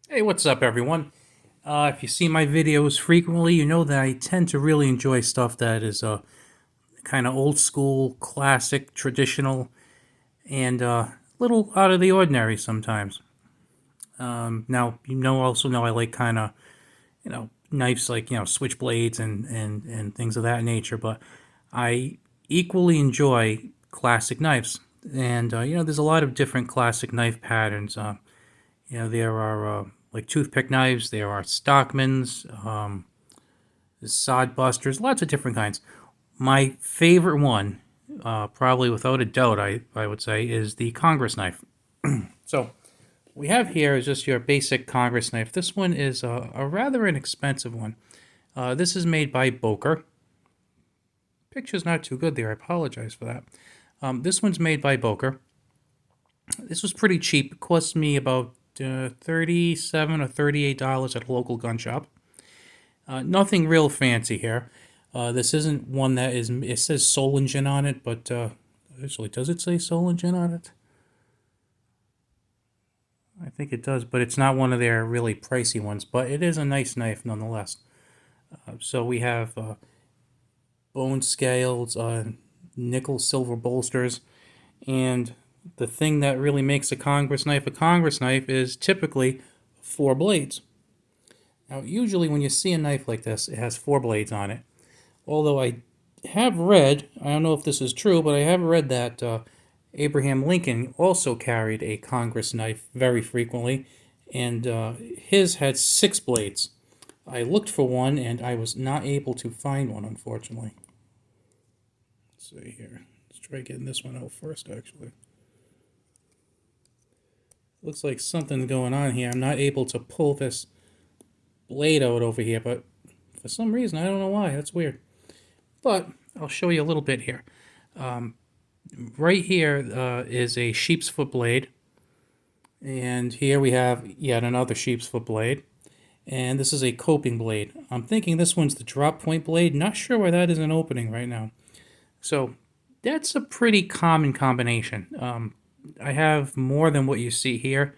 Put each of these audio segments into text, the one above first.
Hey, what's up, everyone? If you see my videos frequently, you know that I tend to really enjoy stuff that is kind of old school, classic, traditional, and a little out of the ordinary sometimes. Now, also know I like kind of, knives like, switchblades and things of that nature, but I equally enjoy classic knives. And, there's a lot of different classic knife patterns. There are like toothpick knives, there are Stockmans, sod busters, lots of different kinds. My favorite one, probably without a doubt, I would say, is the Congress knife. So we have here is just your basic Congress knife. This one is a rather inexpensive one. This is made by Boker. Picture's not too good there. I apologize for that. This one's made by Boker. This was pretty cheap. It cost me about $37 or $38 at a local gun shop. Nothing real fancy here. This isn't one that is. It says Solingen on it, but actually, does it say Solingen on it? I think it does, but it's not one of their really pricey ones. But it is a nice knife nonetheless. So we have bone scales, nickel silver bolsters, and the thing that really makes a Congress knife is typically four blades. Now, usually when you see a knife like this, it has four blades on it. Although I have read, I don't know if this is true, but I have read that Abraham Lincoln also carried a Congress knife very frequently, and his had six blades. I looked for one and I was not able to find one, unfortunately. Let's see here. Let's try getting this one out first, actually. Looks like something's going on here. I'm not able to pull this blade out over here, but for some reason, I don't know why. That's weird. But I'll show you a little bit here. Right here is a sheep's foot blade, and here we have yet another sheep's foot blade, and this is a coping blade. I'm thinking this one's the drop point blade. Not sure why that isn't opening right now. So that's a pretty common combination. I have more than what you see here,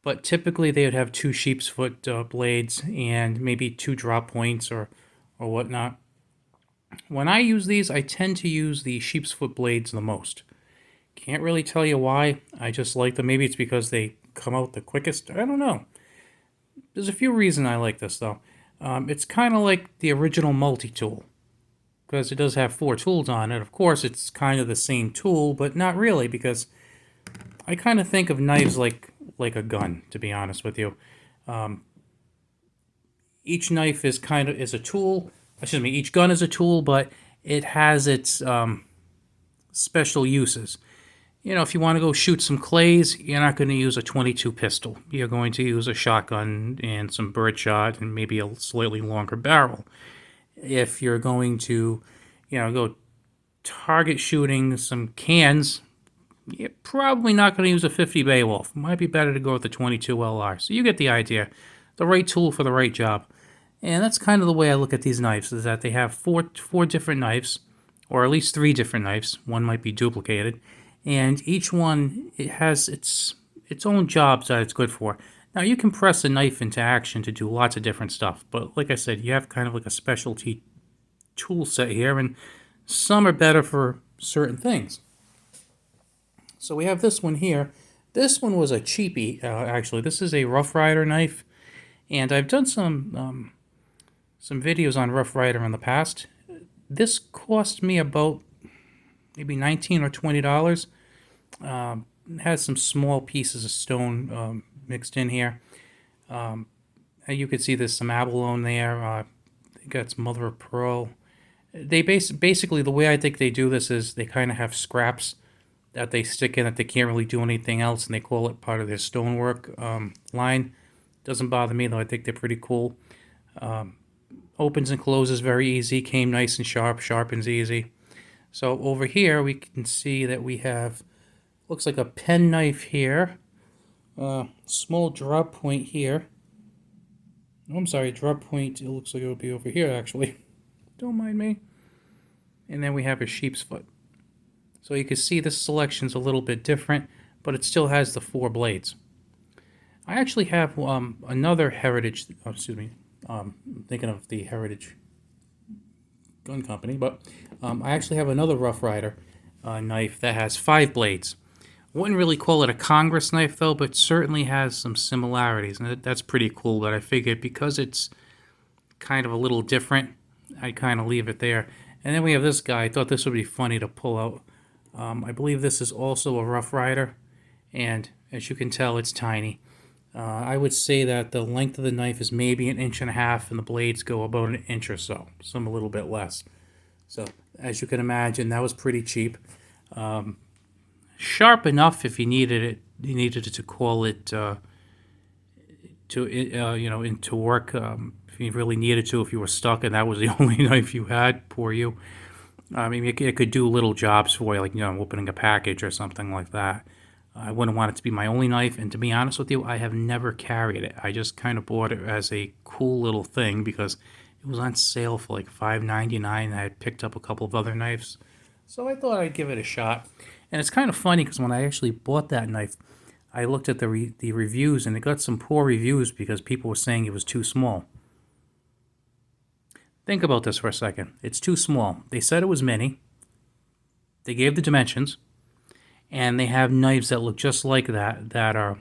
but typically they would have two sheep's foot blades and maybe two drop points or whatnot. When I use these, I tend to use the sheep's foot blades the most. Can't really tell you why. I just like them. Maybe it's because they come out the quickest. I don't know. There's a few reasons I like this though. It's kind of like the original multi-tool because it does have four tools on it. Of course, it's kind of the same tool, but not really because I kind of think of knives like a gun. To be honest with you, each knife is a tool. Excuse me. Each gun is a tool, but it has its special uses. If you want to go shoot some clays, you're not going to use a 22 pistol. You're going to use a shotgun and some birdshot and maybe a slightly longer barrel. If you're going to, go target shooting some cans, you're probably not going to use a 50 Beowulf. Might be better to go with the 22 LR. So you get the idea. The right tool for the right job. And that's kind of the way I look at these knives, is that they have four different knives, or at least three different knives. One might be duplicated, and each one it has its own jobs that it's good for. Now you can press a knife into action to do lots of different stuff, but like I said, you have kind of like a specialty tool set here, and some are better for certain things. So we have this one here. This one was a cheapie, actually. This is a Rough Rider knife, and I've done some videos on Rough Rider in the past. This cost me about maybe $19 or $20. It has some small pieces of stone mixed in here. You can see there's some abalone there. They got some mother of pearl. They basically the way I think they do this is they kind of have scraps that they stick in that they can't really do anything else, and they call it part of their stonework line. Doesn't bother me though. I think they're pretty cool. Opens and closes very easy. Came nice and sharp. Sharpens easy. So over here we can see that we have looks like a pen knife here. Small drop point here. Oh, I'm sorry, drop point. It looks like it would be over here actually. Don't mind me. And then we have a sheep's foot. So you can see this selection's a little bit different, but it still has the four blades. I actually have another Heritage. Oh, excuse me. I'm thinking of the Heritage Gun Company, but I actually have another Rough Rider knife that has 5 blades. Wouldn't really call it a Congress knife though, but certainly has some similarities, and that's pretty cool. But I figured because it's kind of a little different, I kind of leave it there. And then we have this guy. I thought this would be funny to pull out. I believe this is also a Rough Rider, and as you can tell, it's tiny. I would say that the length of the knife is maybe 1.5 inches, and the blades go about 1 inch or so, some a little bit less. So, as you can imagine, that was pretty cheap. Sharp enough if you needed it to call it into work. If you really needed to, if you were stuck and that was the only knife you had, poor you. I mean, it could do little jobs for you, like opening a package or something like that. I wouldn't want it to be my only knife, and to be honest with you, I have never carried it. I just kind of bought it as a cool little thing because it was on sale for like $5.99. I had picked up a couple of other knives, so I thought I'd give it a shot. And it's kind of funny because when I actually bought that knife, I looked at the reviews, and it got some poor reviews because people were saying it was too small. Think about this for a second. It's too small. They said it was mini. They gave the dimensions, and they have knives that look just like that are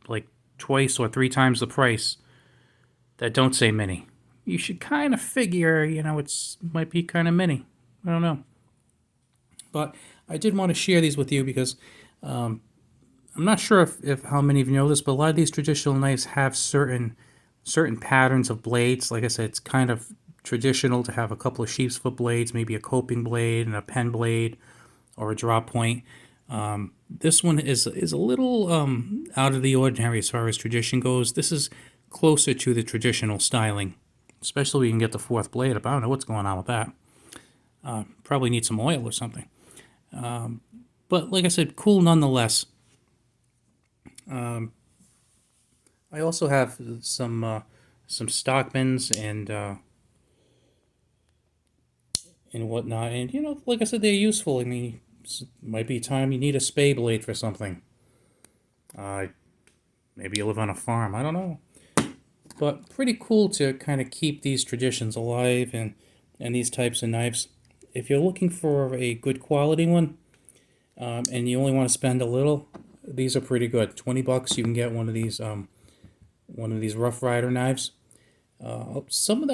like twice or 3 times the price that don't say mini. You should kind of figure, it's might be kind of mini. I don't know. But I did want to share these with you because I'm not sure if how many of you know this, but a lot of these traditional knives have certain patterns of blades. Like I said, it's kind of traditional to have a couple of sheep's foot blades, maybe a coping blade and a pen blade or a drop point. This one is a little out of the ordinary as far as tradition goes. This is closer to the traditional styling, especially when you can get the 4th blade up. I don't know what's going on with that. Probably need some oil or something. But like I said, cool nonetheless. I also have some Stockmans and whatnot, and like I said, they're useful. I mean, it might be time you need a spay blade for something. Maybe you live on a farm. I don't know, but pretty cool to kind of keep these traditions alive and these types of knives. If you're looking for a good quality one, and you only want to spend a little, these are pretty good. $20, you can get one of these Rough Rider knives. I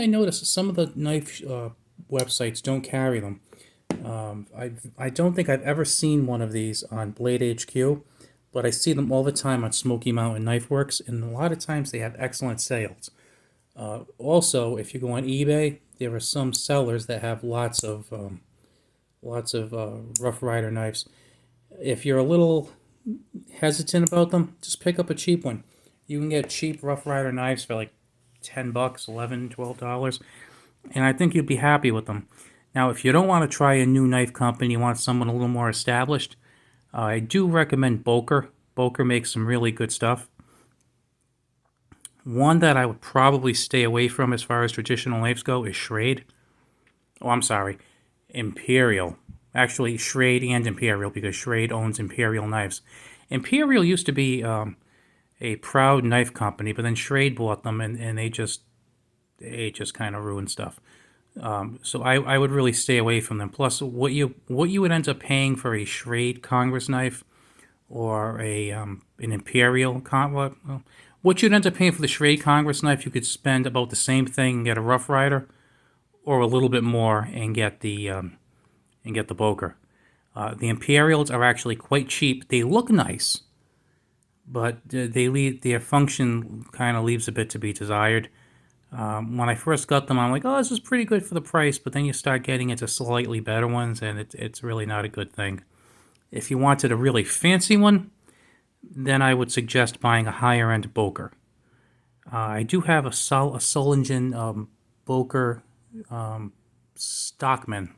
noticed some of the knife websites don't carry them. I don't think I've ever seen one of these on Blade HQ, but I see them all the time on Smoky Mountain Knife Works, and a lot of times they have excellent sales. Also, if you go on eBay, there are some sellers that have lots of Rough Rider knives. If you're a little hesitant about them, just pick up a cheap one. You can get cheap Rough Rider knives for like $10, $11, $12, and I think you'd be happy with them. Now, if you don't want to try a new knife company, you want someone a little more established, I do recommend Boker. Boker makes some really good stuff. One that I would probably stay away from as far as traditional knives go is Schrade. Oh, I'm sorry, Imperial. Actually, Schrade and Imperial, because Schrade owns Imperial Knives. Imperial used to be a proud knife company, but then Schrade bought them, and they just kind of ruined stuff. So I would really stay away from them. Plus, what you would end up paying for a Schrade Congress knife or an Imperial what you'd end up paying for the Schrade Congress knife, you could spend about the same thing and get a Rough Rider, or a little bit more and get the Boker. The Imperials are actually quite cheap. They look nice, but their function kind of leaves a bit to be desired. When I first got them, I'm like, oh, this is pretty good for the price, but then you start getting into slightly better ones, and it's really not a good thing. If you wanted a really fancy one, then I would suggest buying a higher-end Boker. I do have a Solingen Boker Stockman,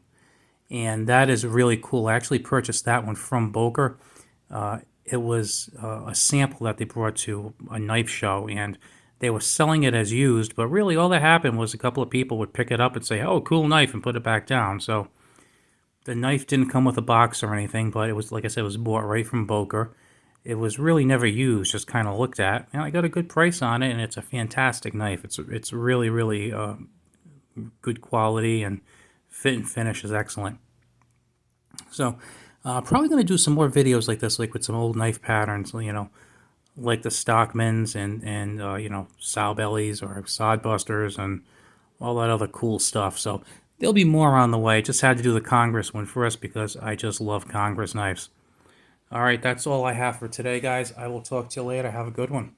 and that is really cool. I actually purchased that one from Boker. It was a sample that they brought to a knife show, and they were selling it as used, but really all that happened was a couple of people would pick it up and say, oh, cool knife, and put it back down. So the knife didn't come with a box or anything, but it was, like I said, it was bought right from Boker. it was really never used, just kind of looked at, and I got a good price on it, and it's a fantastic knife. It's really really good quality, and fit and finish is excellent. So, probably going to do some more videos like this, like with some old knife patterns, like the Stockmans and sow bellies or sod busters and all that other cool stuff. So there'll be more on the way. Just had to do the Congress one first because I just love Congress knives. All right, that's all I have for today, guys. I will talk to you later. Have a good one.